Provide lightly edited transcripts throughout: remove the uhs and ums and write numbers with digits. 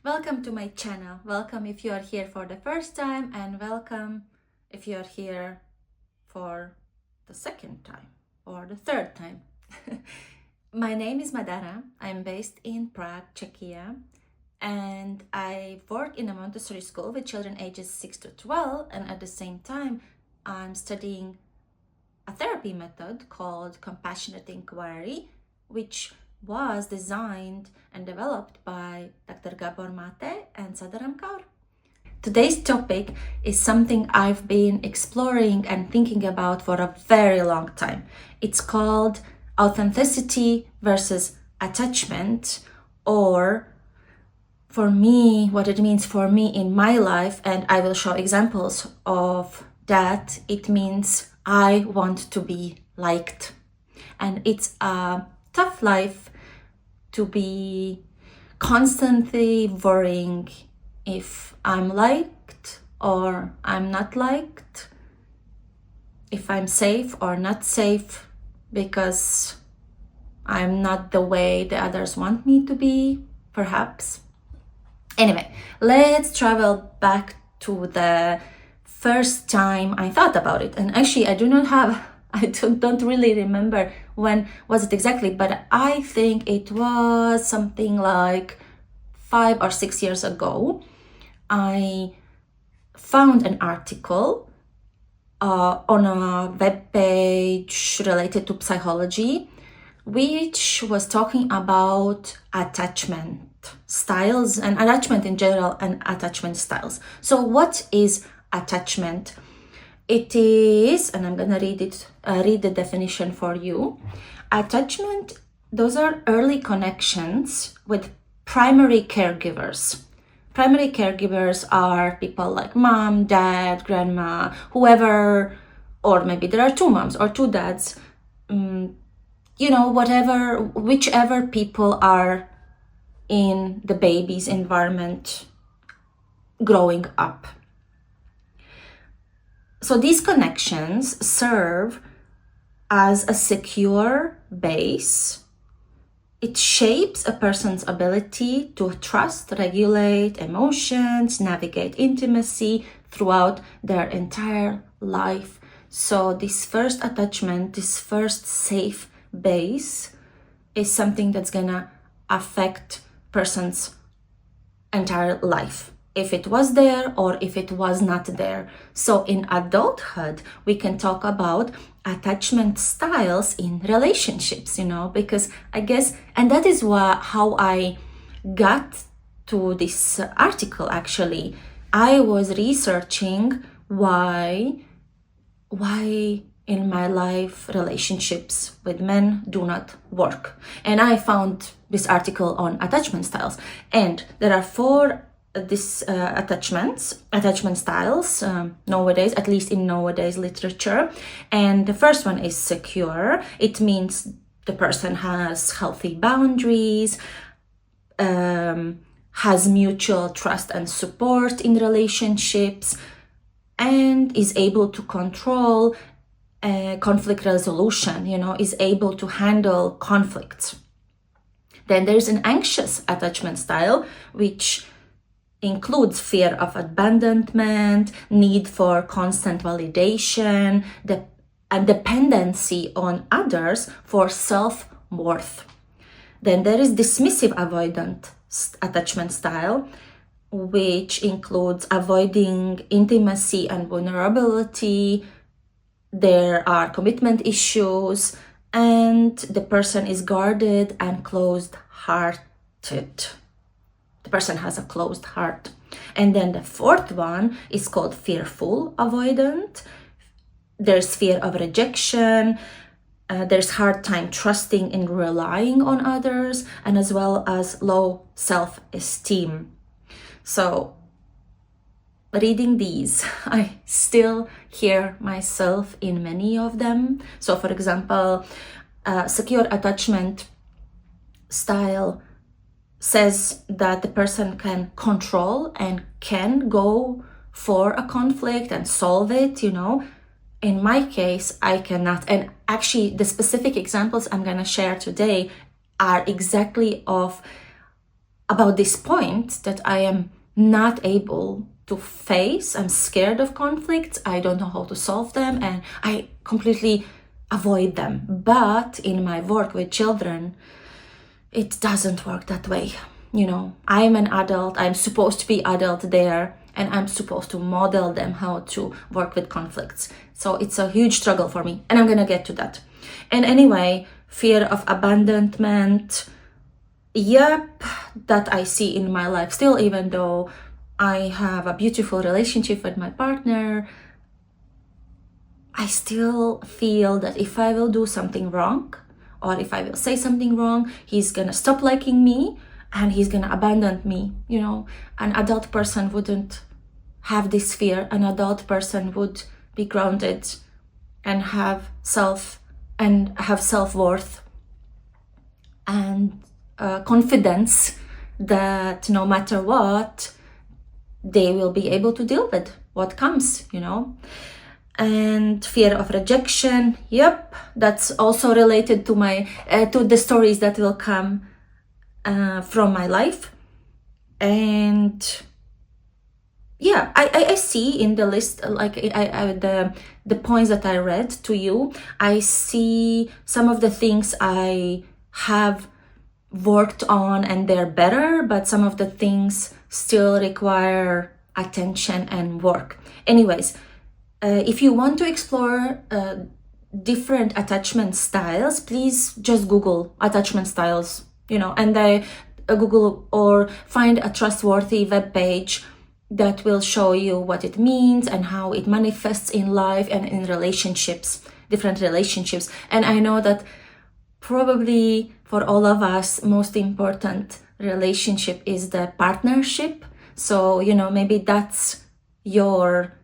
Welcome to my channel. Welcome if you are here for the first time, and welcome if you are here for the second time or the third time. My name is Madara. I'm based in Prague, Czechia, and I work in a Montessori school with children ages 6 to 12, and at the same time I'm studying a therapy method called compassionate inquiry, which was designed and developed by Dr. Gabor Mate and Sadaram Kaur. Today's topic is something I've been exploring and thinking about for a very long time. It's called authenticity versus attachment, or for me, what it means for me in my life, and I will show examples of that. It means I want to be liked. And it's a tough life to be constantly worrying if I'm liked or I'm not liked, if I'm safe or not safe, because I'm not the way the others want me to be, perhaps. Anyway, let's travel back to the first time I thought about it. And actually, I don't really remember when was it exactly, but I think it was something like 5 or 6 years ago. I found an article on a web page related to psychology, which was talking about attachment styles and attachment in general and attachment styles. So what is attachment? It is, and I'm gonna read the definition for you. Attachment, those are early connections with primary caregivers. Primary caregivers are people like mom, dad, grandma, whoever, or maybe there are 2 moms or 2 dads, whichever people are in the baby's environment growing up. So these connections serve as a secure base. It shapes a person's ability to trust, regulate emotions, navigate intimacy throughout their entire life. So this first attachment, this first safe base, is something that's gonna affect person's entire life, if it was there or if it was not there. So in adulthood, we can talk about attachment styles in relationships, because I guess, and that is how I got to this article. Actually, I was researching why in my life relationships with men do not work, and I found this article on attachment styles, and there are 4 attachment styles nowadays, at least in nowadays literature. And the first one is secure. It means the person has healthy boundaries, has mutual trust and support in relationships, and is able to control conflict resolution, is able to handle conflicts. Then there's an anxious attachment style, which includes fear of abandonment, need for constant validation, and dependency on others for self-worth. Then there is dismissive avoidant attachment style, which includes avoiding intimacy and vulnerability. There are commitment issues, and the person is guarded and closed-hearted. The person has a closed heart. And then the 4th one is called fearful avoidant. There's fear of rejection. There's hard time trusting and relying on others, and as well as low self-esteem. So reading these, I still hear myself in many of them. So for example, secure attachment style says that the person can control and can go for a conflict and solve it, In my case, I cannot. And actually, the specific examples I'm going to share today are exactly of about this point that I am not able to face. I'm scared of conflicts. I don't know how to solve them, and I completely avoid them. But in my work with children, it doesn't work that way. You know, I'm an adult. I'm supposed to be adult there, and I'm supposed to model them how to work with conflicts. So it's a huge struggle for me, and I'm gonna get to that. And anyway, fear of abandonment, yep, that I see in my life still, even though I have a beautiful relationship with my partner. I still feel that if I will do something wrong, or if I will say something wrong, he's gonna stop liking me and he's gonna abandon me. You know, an adult person wouldn't have this fear. An adult person would be grounded and have self-worth and confidence that no matter what, they will be able to deal with what comes, you know. And fear of rejection, yep, that's also related to my to the stories that will come from my life. And yeah, I see in the list, like the points that I read to you, I see some of the things I have worked on and they're better, but some of the things still require attention and work. Anyways, if you want to explore different attachment styles, please just Google attachment styles, you know, and Google or find a trustworthy web page that will show you what it means and how it manifests in life and in relationships, different relationships. And I know that probably for all of us, most important relationship is the partnership. So, you know, maybe that's your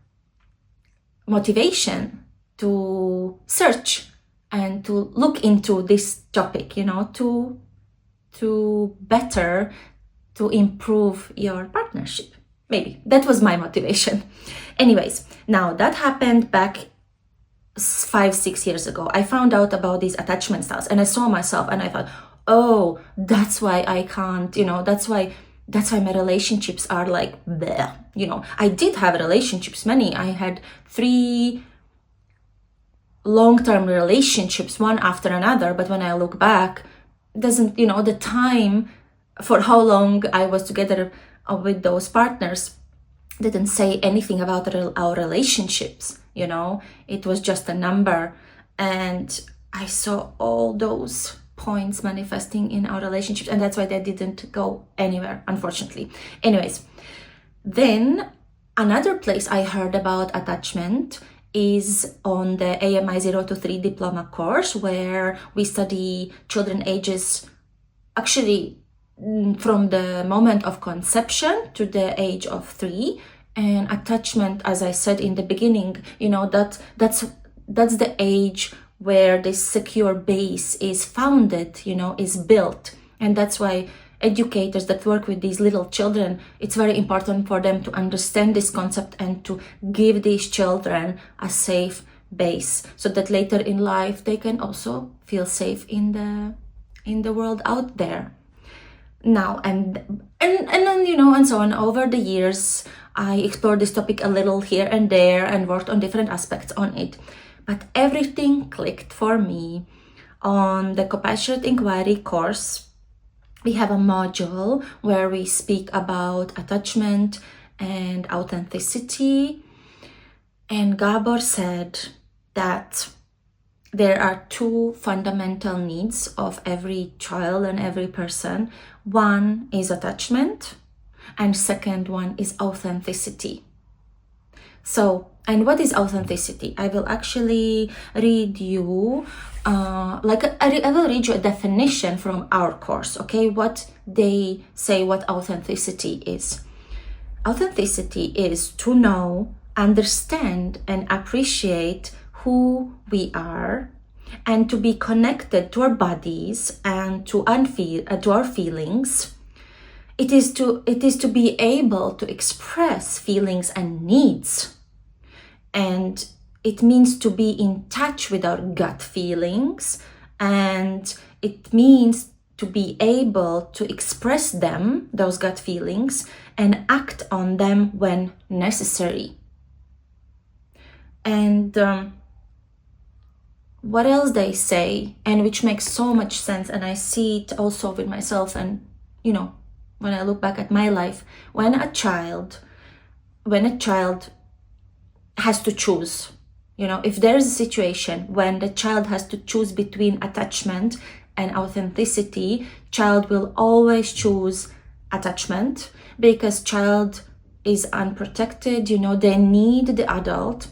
motivation to search and to look into this topic, you know, to better, to improve your partnership. Maybe that was my motivation. Anyways, now that happened back 5-6 years ago. I found out about these attachment styles and I saw myself and I thought, oh, that's why I can't, you know, that's why my relationships are like bleh. You know, I did have relationships, many. I had 3 long-term relationships, one after another, but when I look back, doesn't, you know, the time for how long I was together with those partners didn't say anything about our relationships, you know. It was just a number, and I saw all those points manifesting in our relationships, and that's why they didn't go anywhere, unfortunately. Anyways, then another place I heard about attachment is on the AMI 0 to 3 diploma course, where we study children ages actually from the moment of conception to the age of 3. And attachment, as I said in the beginning, you know, that's the age where this secure base is founded, you know, is built. And that's why educators that work with these little children, it's very important for them to understand this concept and to give these children a safe base, so that later in life they can also feel safe in the world out there. Now and then, you know, and so on. Over the years, I explored this topic a little here and there and worked on different aspects on it. But everything clicked for me on the Compassionate Inquiry course. We have a module where we speak about attachment and authenticity. And Gabor said that there are 2 fundamental needs of every child and every person. One is attachment, and second one is authenticity. So, and what is authenticity? I will actually read you, I will read you a definition from our course, okay? What they say what authenticity is. Authenticity is to know, understand, and appreciate who we are, and to be connected to our bodies and to our feelings. It is to be able to express feelings and needs. And it means to be in touch with our gut feelings, and it means to be able to express them, those gut feelings, and act on them when necessary. And what else they say, and which makes so much sense, and I see it also with myself, and when I look back at my life, when a child has to choose, if there's a situation when the child has to choose between attachment and authenticity, child will always choose attachment, because child is unprotected, they need the adult.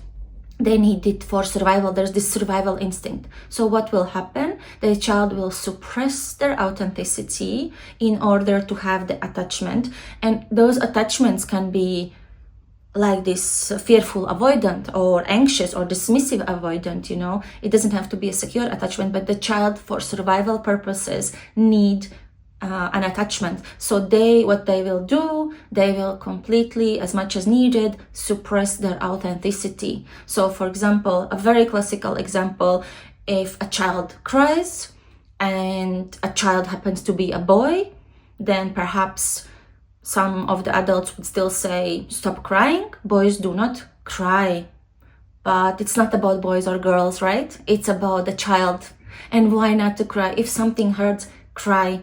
They need it for survival. There's this survival instinct. So what will happen? The child will suppress their authenticity in order to have the attachment. And those attachments can be like this fearful avoidant or anxious or dismissive avoidant, It doesn't have to be a secure attachment, but the child, for survival purposes, need an attachment. So what they will do, they will completely, as much as needed, suppress their authenticity. So for example, a very classical example, if a child cries and a child happens to be a boy, then perhaps some of the adults would still say, stop crying, boys do not cry. But it's not about boys or girls, right? It's about the child. And why not to cry? If something hurts, cry.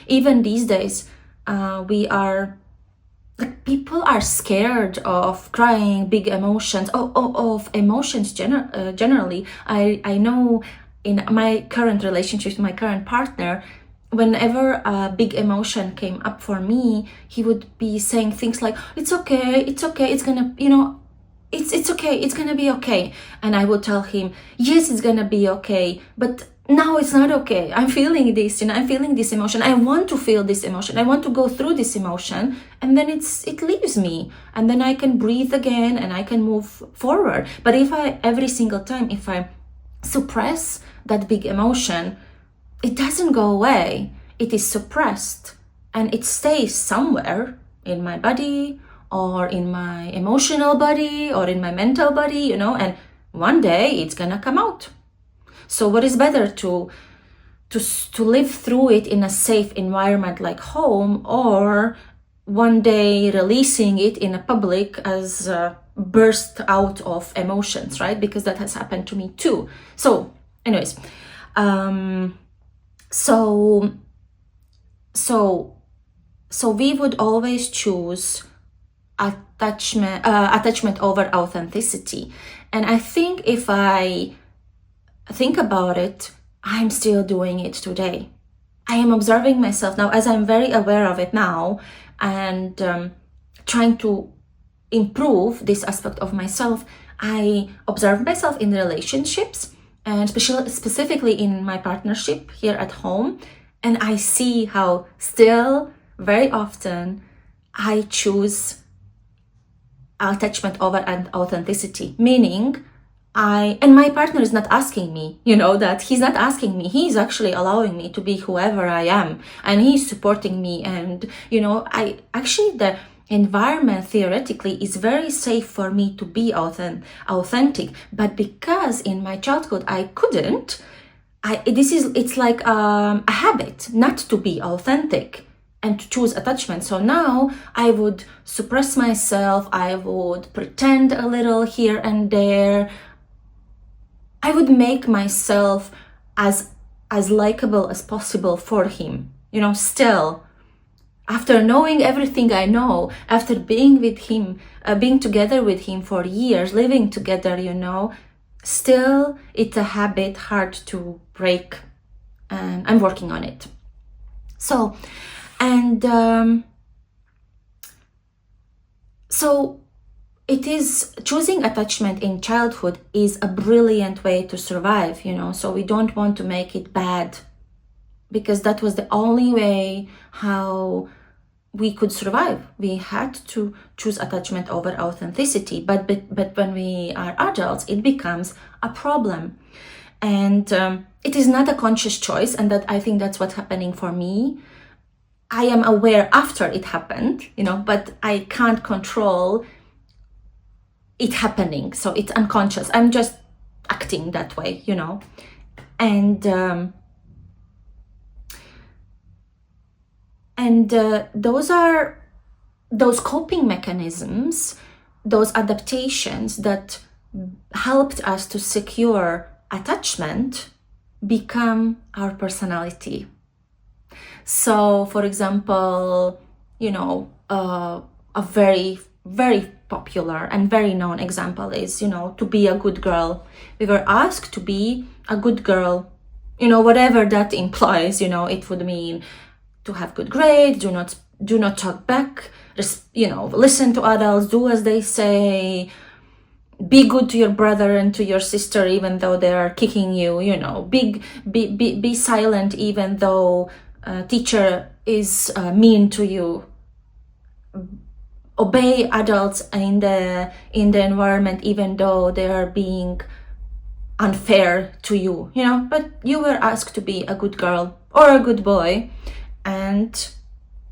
Even these days, people are scared of crying, big emotions, of emotions generally. I know in my current relationship, my current partner, whenever a big emotion came up for me, he would be saying things like, it's okay, it's gonna, it's okay, it's gonna be okay. And I would tell him, yes, it's gonna be okay, but now it's not okay. I'm feeling this, I'm feeling this emotion. I want to feel this emotion. I want to go through this emotion, and then it leaves me, and then I can breathe again and I can move forward. But every single time, if I suppress that big emotion, it doesn't go away. It is suppressed and it stays somewhere in my body or in my emotional body or in my mental body, and one day it's gonna come out. So what is better to live through it in a safe environment like home, or one day releasing it in a public as a burst out of emotions, right? Because that has happened to me too. So anyways, so we would always choose attachment over authenticity. And I think if I think about it, I'm still doing it today. I am observing myself now, as I'm very aware of it now, and trying to improve this aspect of myself. I observe myself in relationships, and specifically in my partnership here at home, and I see how still very often I choose attachment over authenticity, meaning and my partner is not asking me, that he's not asking me. He's actually allowing me to be whoever I am, and he's supporting me. And, the environment theoretically is very safe for me to be authentic. But because in my childhood I couldn't, it's like a habit not to be authentic and to choose attachment. So now I would suppress myself. I would pretend a little here and there. I would make myself as likable as possible for him, still. After knowing everything I know, after being with him, being together with him for years, living together, still it's a habit hard to break, and I'm working on it. So, so it is, choosing attachment in childhood is a brilliant way to survive, so we don't want to make it bad, because that was the only way how we could survive. We had to choose attachment over authenticity, but when we are adults, it becomes a problem. And it is not a conscious choice, and that I think that's what's happening for me. I am aware after it happened, but I can't control it happening, so it's unconscious. I'm just acting that way, and And those coping mechanisms, those adaptations that helped us to secure attachment become our personality. So, for example, a very, very popular and very known example is, to be a good girl. We were asked to be a good girl, whatever that implies. It would mean to have good grades, do not talk back, listen to adults, do as they say, be good to your brother and to your sister even though they are kicking you, be silent even though teacher is mean to you, obey adults in the environment even though they are being unfair to you, but you were asked to be a good girl or a good boy, and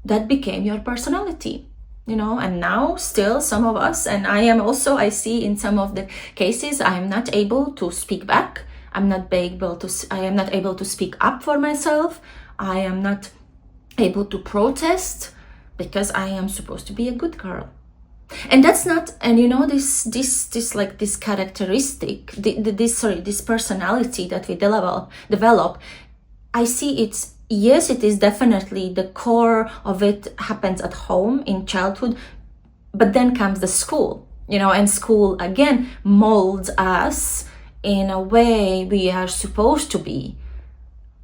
that became your personality. And now still some of us, and I see in some of the cases, I am not able to speak back. I am not able to speak up for myself. I am not able to protest because I am supposed to be a good girl. And that's not, and this characteristic, this personality that we develop, I see it's, yes, it is definitely the core of it happens at home in childhood, but then comes the school, and school again molds us in a way we are supposed to be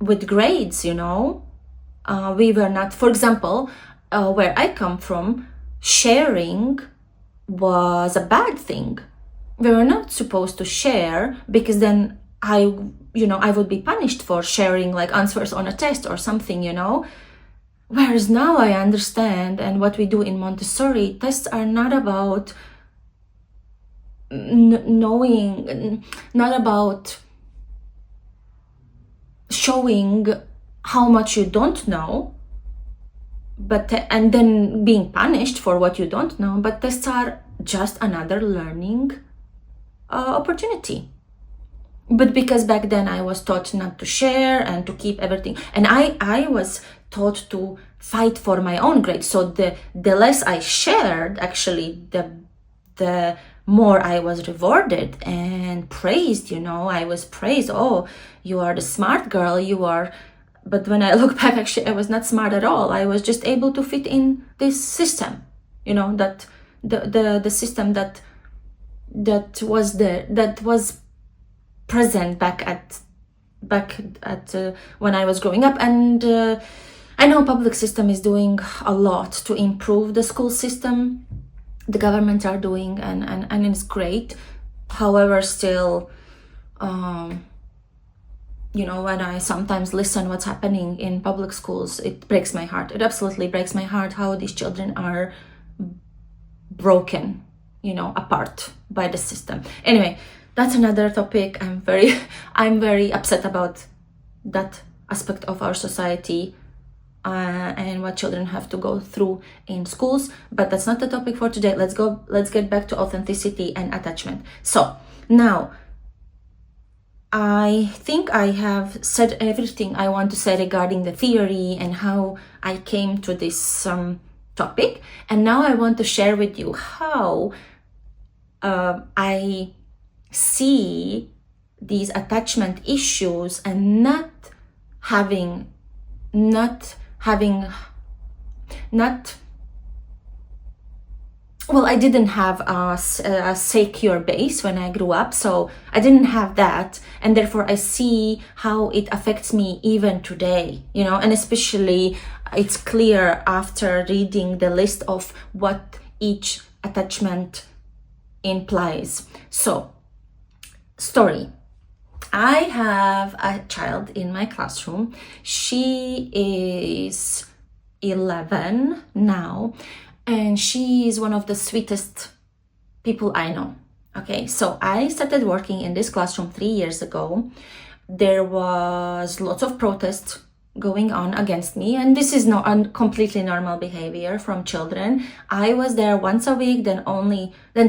with grades. We were not, for example, where I come from, sharing was a bad thing. We were not supposed to share because then I would be punished for sharing like answers on a test or something, Whereas now I understand, and what we do in Montessori, tests are not about knowing, not about showing how much you don't know, and then being punished for what you don't know, but tests are just another learning opportunity. But because back then I was taught not to share and to keep everything, and I was taught to fight for my own grades. So the less I shared, actually, the more I was rewarded and praised. I was praised. Oh, you are the smart girl. You are. But when I look back, actually, I was not smart at all. I was just able to fit in this system. That the system that was there, that was present back at when I was growing up. And I know public system is doing a lot to improve the school system. The governments are doing, and it's great. However, still, when I sometimes listen what's happening in public schools, it breaks my heart. It absolutely breaks my heart how these children are broken, apart by the system. Anyway, that's another topic. I'm very upset about that aspect of our society and what children have to go through in schools. But that's not the topic for today. Let's get back to authenticity and attachment. So now, I think I have said everything I want to say regarding the theory and how I came to this topic. And now I want to share with you how I see these attachment issues and not well, I didn't have a secure base when I grew up, so I didn't have that, and therefore I see how it affects me even today, and especially it's clear after reading the list of what each attachment implies. So, story. I have a child in my classroom. She is 11 now, and she is one of the sweetest people I know. Okay, so I started working in this classroom 3 years ago. There was lots of protests going on against me, and this is not completely normal behavior from children. I was there once a week, then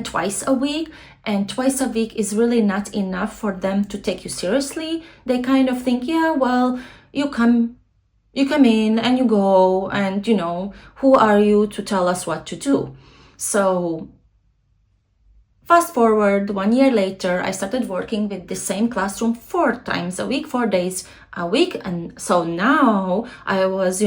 twice a week, and twice a week is really not enough for them to take you seriously. They kind of think, yeah, well, you come You come in and you go, and who are you to tell us what to do? So fast forward 1 year later, I started working with the same classroom 4 times a week, 4 days a week. And so now I was,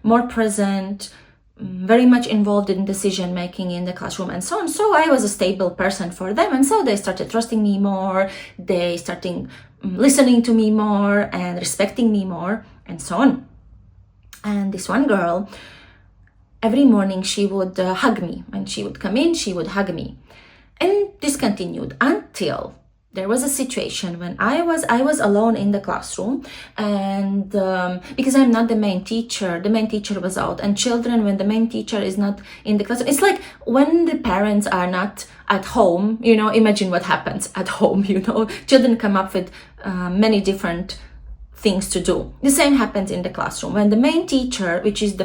more present, very much involved in decision making in the classroom and so on. So I was a stable person for them. And so they started trusting me more. They started listening to me more and respecting me more and so on. And this one girl, every morning she would hug me. When she would come in, she would hug me. And this continued until there was a situation when I was alone in the classroom, and because I'm not the main teacher was out, and children, when the main teacher is not in the classroom, it's like when the parents are not at home, imagine what happens at home. Children come up with many different things to do. The same happens in the classroom when the main teacher, which is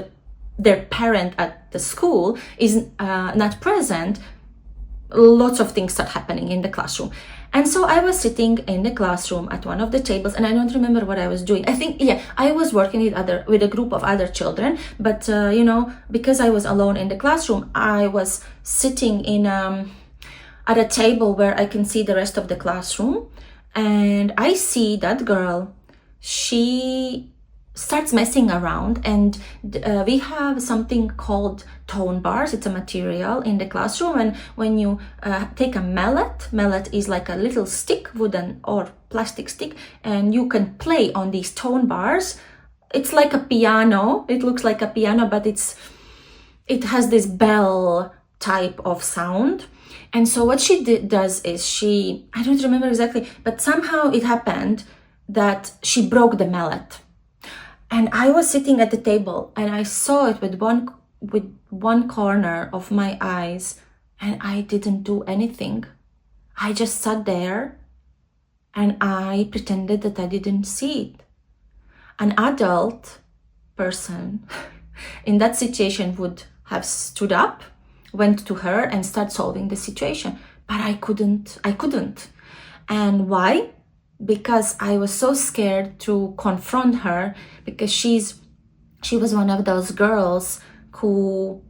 their parent at the school, is not present. Lots of things start happening in the classroom. And so I was sitting in the classroom at one of the tables, and I don't remember what I was doing. I think, I was working with a group of other children, but because I was alone in the classroom, I was sitting in at a table where I can see the rest of the classroom, and I see that girl. She starts messing around, and we have something called tone bars. It's a material in the classroom, and when you take a mallet is like a little stick, wooden or plastic stick, and you can play on these tone bars. It's like a piano. It looks like a piano, but it has this bell type of sound. And so what she does is I don't remember exactly, but somehow it happened that she broke the mallet. And I was sitting at the table, and I saw it with one corner of my eyes, and I didn't do anything. I just sat there and I pretended that I didn't see it. An adult person in that situation would have stood up, went to her and started solving the situation. But I couldn't. And why? Because I was so scared to confront her, because she was one of those girls who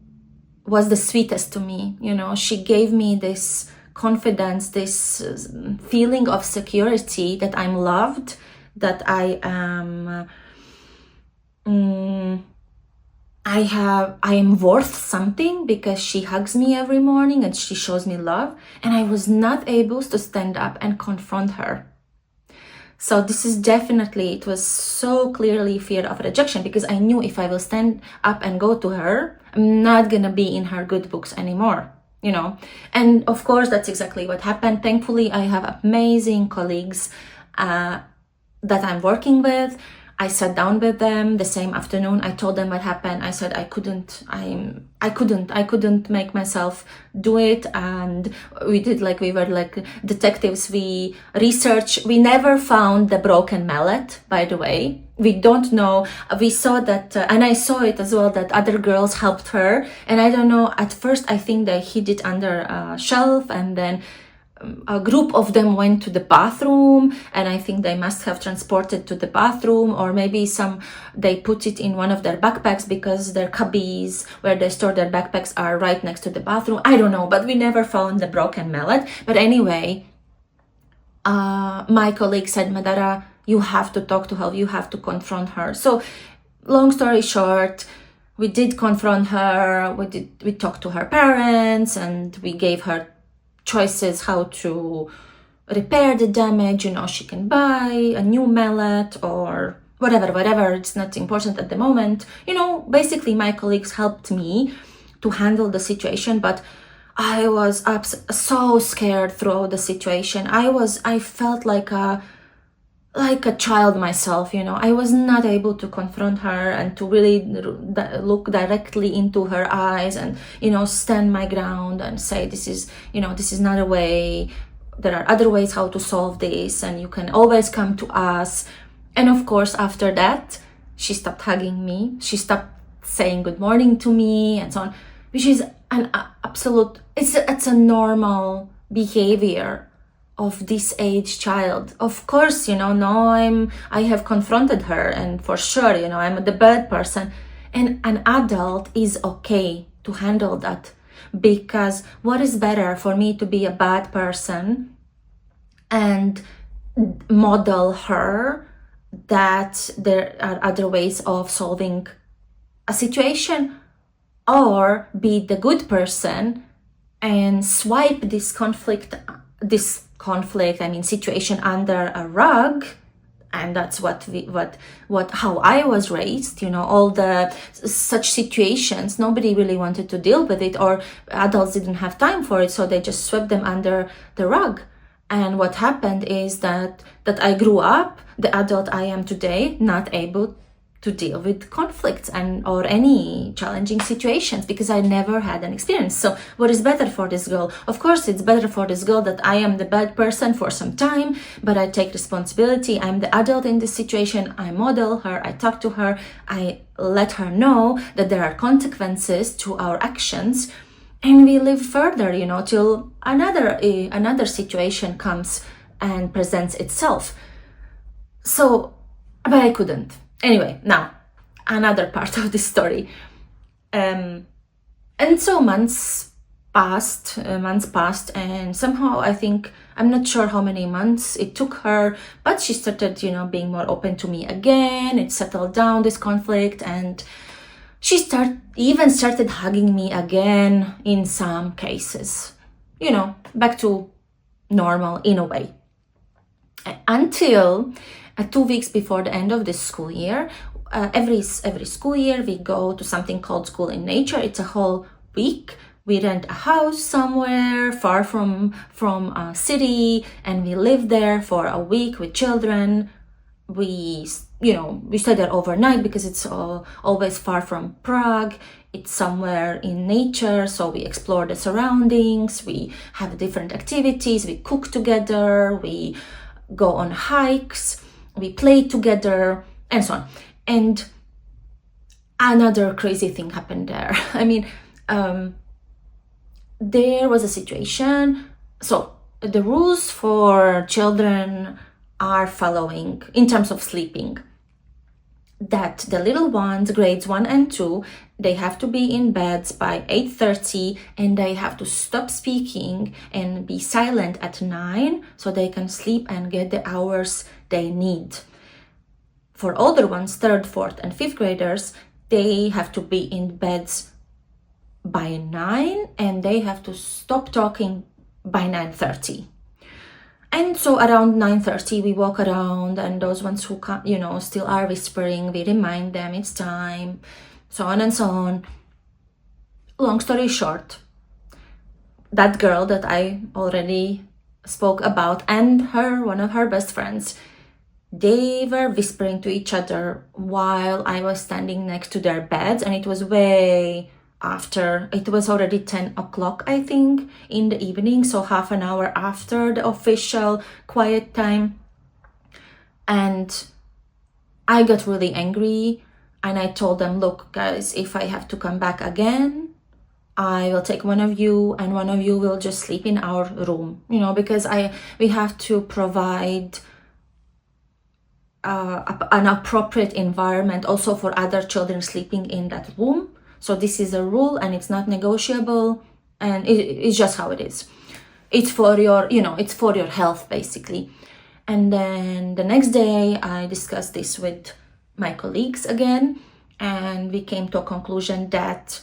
was the sweetest to me. She gave me this confidence, this feeling of security, that I'm loved, that I am I am worth something, because she hugs me every morning and she shows me love, and I was not able to stand up and confront her. So this is definitely, it was so clearly fear of rejection, because I knew if I will stand up and go to her, I'm not gonna be in her good books anymore, And of course, that's exactly what happened. Thankfully, I have amazing colleagues that I'm working with. I sat down with them the same afternoon. I told them what happened. I said I couldn't make myself do it. And we did, like, we were like detectives. We researched. We never found the broken mallet, by the way. We don't know. We saw that, and I saw it as well, that other girls helped her. And I don't know, at first I think they hid it under a shelf, and then a group of them went to the bathroom, and I think they must have transported to the bathroom, or maybe they put it in one of their backpacks, because their cubbies where they store their backpacks are right next to the bathroom. I don't know, but we never found the broken mallet. But anyway, my colleague said, Madara, you have to talk to her, you have to confront her. So long story short, we did confront her. We talked to her parents, and we gave her choices how to repair the damage. She can buy a new mallet or whatever. It's not important at the moment. Basically my colleagues helped me to handle the situation, but I was so scared throughout the situation. I felt like a child myself. I was not able to confront her and to really look directly into her eyes and stand my ground and say, this is not a way. There are other ways how to solve this, and you can always come to us. And of course, after that, she stopped hugging me. She stopped saying good morning to me and so on, which is an absolute, it's a normal behavior of this age child. Of course, no, I have confronted her, and for sure, I'm the bad person. And an adult is okay to handle that, because what is better for me to be a bad person and model her that there are other ways of solving a situation, or be the good person and swipe this situation under a rug. And that's how I was raised, all the such situations, nobody really wanted to deal with it, or adults didn't have time for it, so they just swept them under the rug. And what happened is that I grew up, the adult I am today, not able to deal with conflicts or any challenging situations, because I never had an experience. So what is better for this girl? Of course, it's better for this girl that I am the bad person for some time, but I take responsibility. I'm the adult in this situation. I model her, I talk to her, I let her know that there are consequences to our actions, and we live further, till another situation comes and presents itself. So, but I couldn't. Anyway, now, another part of the story. And so months passed, and somehow I think, I'm not sure how many months it took her, but she started, being more open to me again. It settled down, this conflict, and she even started hugging me again in some cases. Back to normal in a way. Until 2 weeks before the end of this school year, every school year we go to something called School in Nature. It's a whole week. We rent a house somewhere far from a city, and we live there for a week with children. We stay there overnight because it's always far from Prague. It's somewhere in nature, so we explore the surroundings. We have different activities. We cook together. We go on hikes. We play together, and so on. And another crazy thing happened there. I mean, there was a situation. So the rules for children are following in terms of sleeping, that the little ones, grades 1 and 2, they have to be in beds by 8:30, and they have to stop speaking and be silent at 9, so they can sleep and get the hours they need. For older ones, 3rd, 4th, and 5th graders, they have to be in beds by 9, and they have to stop talking by 9:30. And so around 9:30, we walk around, and those ones who still are whispering, we remind them it's time, so on and so on. Long story short, that girl that I already spoke about and one of her best friends, they were whispering to each other while I was standing next to their beds, and it was way after. It was already 10 o'clock, I think, in the evening, so half an hour after the official quiet time. And I got really angry, and I told them, look guys, if I have to come back again, I will take one of you, and one of you will just sleep in our room, because we have to provide an appropriate environment also for other children sleeping in that room. So this is a rule, and it's not negotiable, and it's just how it is. It's for your health, basically. And then the next day I discussed this with my colleagues again, and we came to a conclusion that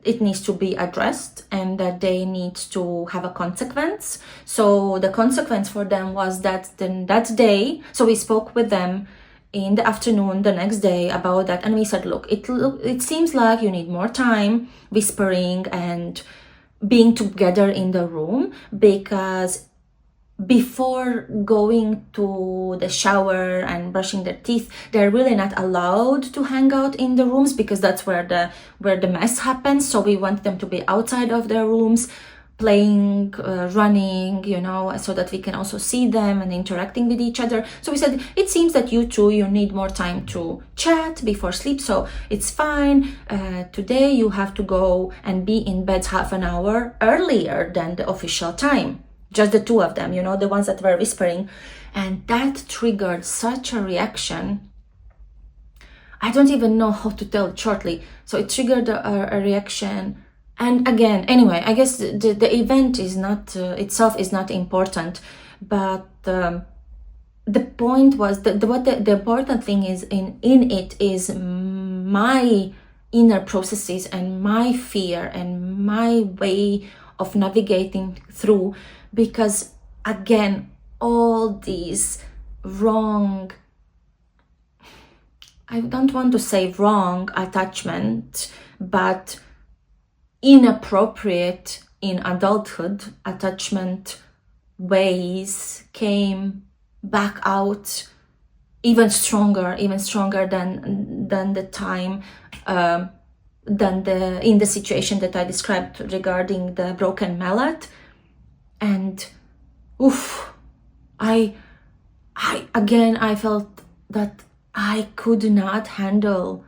it needs to be addressed and that they need to have a consequence. So the consequence for them was that that day, so we spoke with them in the afternoon the next day about that, and we said, look, it seems like you need more time whispering and being together in the room, because before going to the shower and brushing their teeth, they're really not allowed to hang out in the rooms, because that's where the mess happens. So we want them to be outside of their rooms, playing, running, so that we can also see them and interacting with each other. So we said, it seems that you need more time to chat before sleep, so it's fine. Today you have to go and be in bed half an hour earlier than the official time. just the two of them, you know, the ones that were whispering. And that triggered such a reaction. I don't even know how to tell it shortly. So it triggered a reaction. And again, anyway, I guess the event is not, itself is not important, but the point was, the important thing is in it is my inner processes and my fear and my way of navigating through, because again, all these wrong, I don't want to say wrong attachment, but inappropriate in adulthood attachment ways came back out even stronger than the time in the situation that I described regarding the broken mallet. And I felt that I could not handle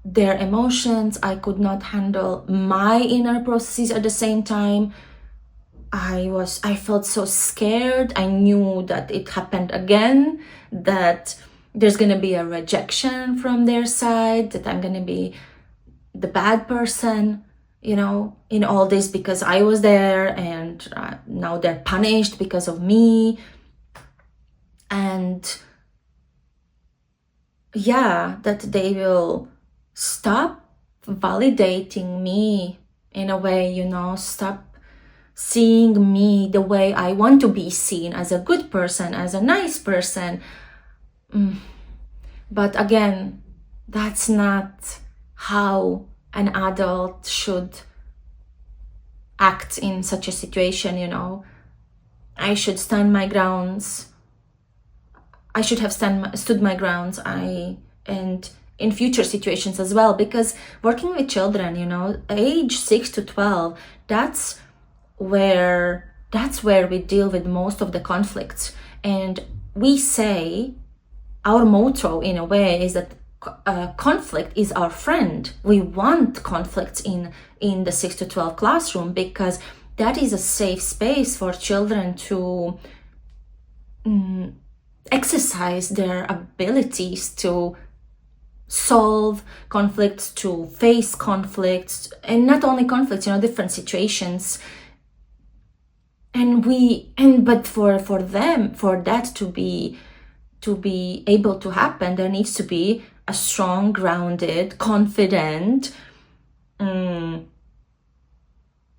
their emotions. I could not handle my inner processes at the same time. I felt so scared. I knew that it happened again, that there's going to be a rejection from their side, that I'm going to be the bad person, you know, in all this, because I was there, and now they're punished because of me. And yeah, that they will stop validating me in a way, you know, stop seeing me the way I want to be seen, as a good person, as a nice person. But again, that's not how an adult should act in such a situation, you know. I should stand my grounds. I should have stood my grounds. And in future situations as well, because working with children, you know, age 6 to 12, that's where we deal with most of the conflicts. And we say, our motto in a way is that conflict is our friend. We want conflicts in the 6 to 12 classroom, because that is a safe space for children to exercise their abilities to solve conflicts, to face conflicts, and not only conflicts, you know, different situations. But for that to be able to happen, there needs to be a strong, grounded, confident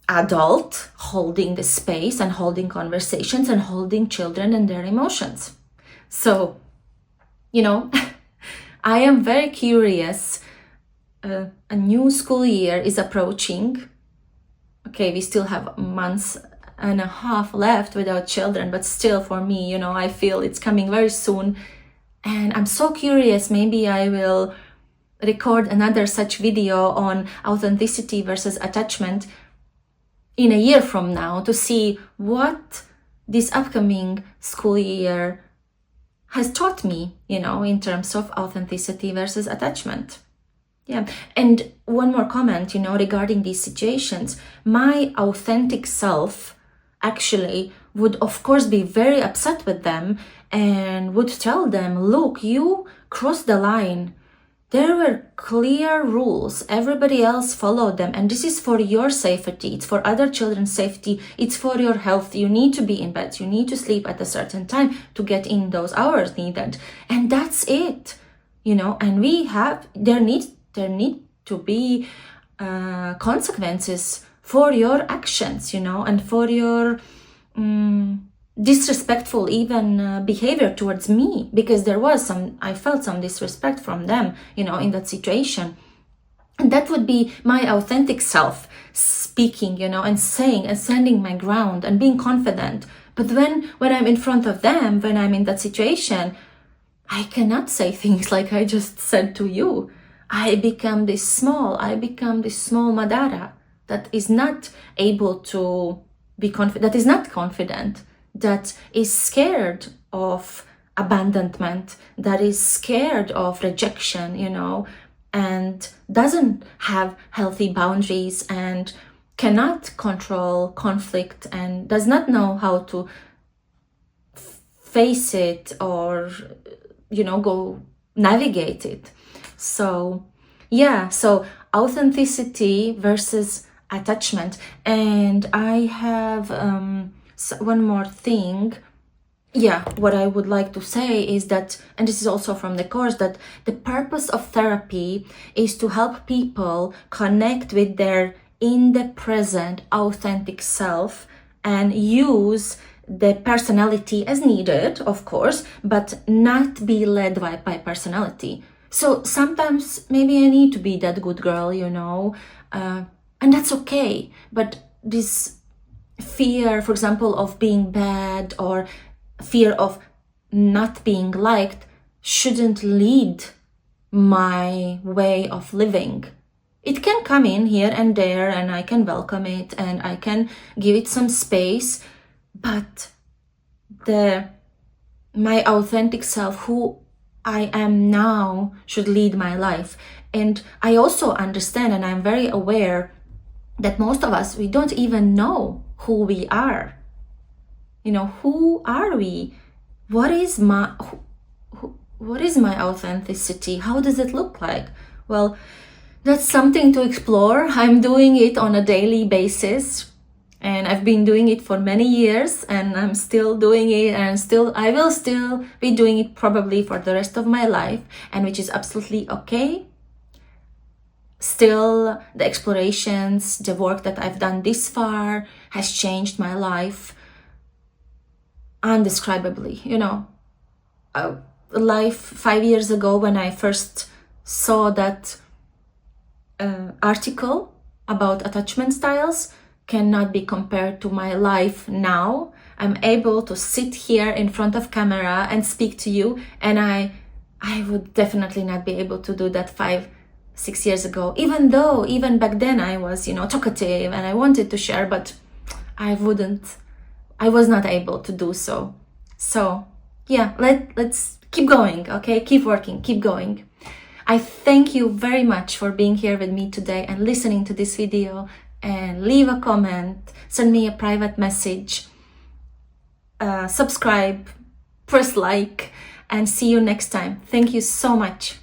adult holding the space and holding conversations and holding children and their emotions. So, you know, I am very curious. A new school year is approaching. Okay, we still have months and a half left without children, but still, for me, you know, I feel it's coming very soon. And I'm so curious, maybe I will record another such video on authenticity versus attachment in a year from now, to see what this upcoming school year has taught me, you know, in terms of authenticity versus attachment. Yeah. And one more comment, you know, regarding these situations. My authentic self actually would, of course, be very upset with them and would tell them, look, you crossed the line. There were clear rules. Everybody else followed them. And this is for your safety. It's for other children's safety. It's for your health. You need to be in bed. You need to sleep at a certain time to get in those hours needed. And that's it, you know. And there need to be consequences for your actions, you know, and for your disrespectful even behavior towards me, because I felt some disrespect from them, you know, in that situation. And that would be my authentic self speaking, you know, and saying and standing my ground and being confident. But when I'm in front of them, when I'm in that situation, I cannot say things like I just said to you. I become this small Madara that is not able to be confident, that is not confident, that is scared of abandonment, that is scared of rejection, you know, and doesn't have healthy boundaries and cannot control conflict and does not know how to face it or, go navigate it. So yeah, so authenticity versus attachment. And I have one more thing. Yeah, what I would like to say is that, and this is also from the course, that the purpose of therapy is to help people connect with their in the present authentic self and use the personality as needed, of course, but not be led by personality. So sometimes maybe I need to be that good girl, and that's okay. But this fear, for example, of being bad or fear of not being liked shouldn't lead my way of living. It can come in here and there, and I can welcome it and I can give it some space, but my authentic self, who I am now, should lead my life. And I also understand, and I'm very aware that most of us, we don't even know who we are. Who are we? What is my authenticity? How does it look like? Well, that's something to explore. I'm doing it on a daily basis, and I've been doing it for many years, and I'm still doing it, and I will still be doing it probably for the rest of my life, and which is absolutely okay. Still, the explorations, the work that I've done this far has changed my life undescribably. Life 5 years ago, when I first saw that article about attachment styles, cannot be compared to my life now. I'm able to sit here in front of camera and speak to you, and I would definitely not be able to do that 5-6 years ago, even back then I was talkative and I wanted to share, but I was not able to do so. So yeah, let's keep going, okay? Keep working, keep going. I thank you very much for being here with me today and listening to this video, and leave a comment, send me a private message, subscribe, press like, and see you next time. Thank you so much.